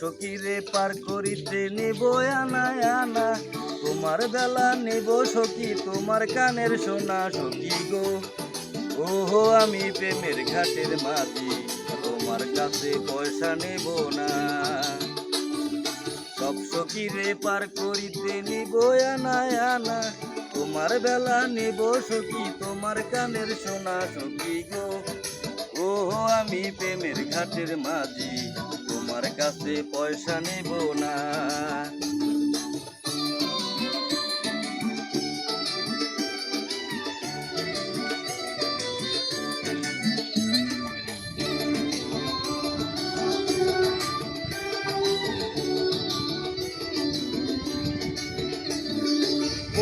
সখীরে পার করিতে নেব আনা আনা, তোমার বেলা নেব সখী তোমার কানের সোনা। সখী গো ওহো আমি প্রেমের ঘাটের মাঝি, তোমার কাছে পয়সা নেব না। সব সখীরে পার করিতে নিব আনা আনা, তোমার বেলা নেব সখী তোমার কানের সোনা। সখী গো ওহো আমি প্রেমের ঘাটের মাঝি, তোমার কাছে পয়সা নেব না।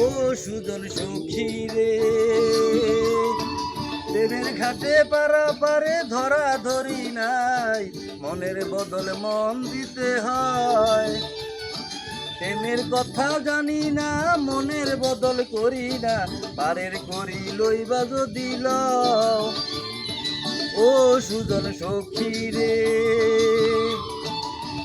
ও সুজন সখী রে, প্রেমের ঘাটে পারাপারে ধরা ধরি নাই, মনের বদল মন দিতে হয়। প্রেমের কথা জানি না মনের বদল করি না, পারের করি লইবা যদি লও। ও সুজন সখী রে,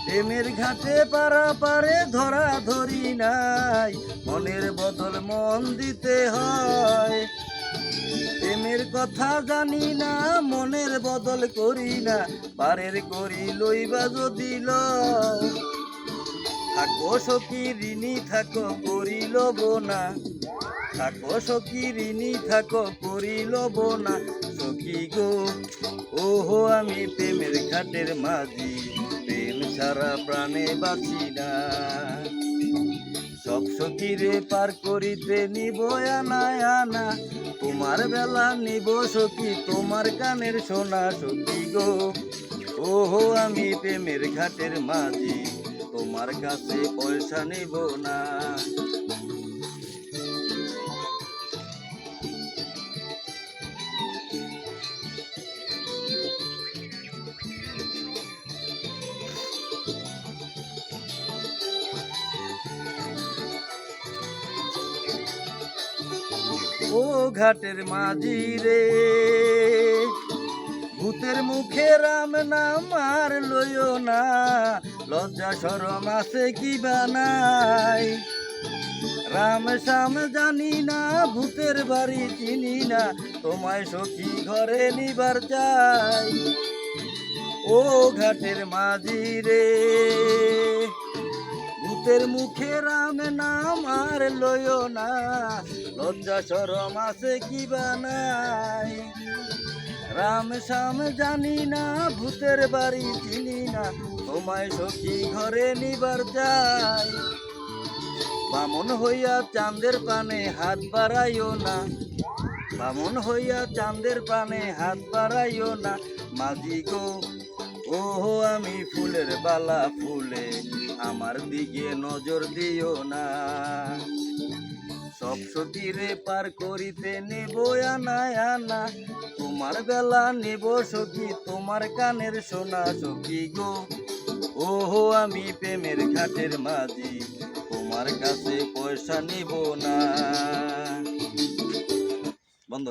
প্রেমের ঘাটে পারাপারে ধরা ধরি নাই, মনের বদল মন দিতে হয়। প্রেমের কথা জানি না মনের বদল করি না, পারের করি লইবা যদি লও। থাকো সখী ঋণী থাকো করি লব না, থাকো সখী ঋণী থাকো করি লব না। সখী গো ওহো আমি প্রেমের ঘাটের মাঝি, প্রেম ছাড়া প্রাণে বাঁচি না। সব সখীরে পার করিতে নিব আনা আনা, তোমার বেলা নিব সখী তোমার কানের সোনা। সখী গো ওহো আমি প্রেমের ঘাটের মাঝি, তোমার কাছে পয়সা নিব না। ও ঘাটের মাঝি রে, ভূতের মুখে রাম নাম আর লইও না, লজ্জা শরম আছে কি বানাই। রাম শ্যাম জানি না ভূতের বাড়ি চিনি না, তোমায় সখী ঘরে নিবার চাই। ও ঘাটের মাঝি রে, ভূতের মুখে রাম নাম আর লইও না, লজ্জা শরম আছে কি বানাই। রাম শ্যাম জানি না ভূতের বাড়ি চিনি না, তোমায় সখী ঘরে নিবার চাই। বামন হইয়া চাঁদের পানে হাত বাড়াইও না, বামন হইয়া চাঁদের পানে হাত বাড়াইও না। মাঝি গো ওহো আমি ফুলের বালা ফুলে, আমার দিকে নজর দিও না। সব সখীরে পার করিতে নেব আনা আনা, তোমার বেলা নেব সখী তোমার কানের সোনা। সখী গো ওহো আমি প্রেমের ঘাটের মাঝি, তোমার কাছে পয়সা নিব না। বন্ধ।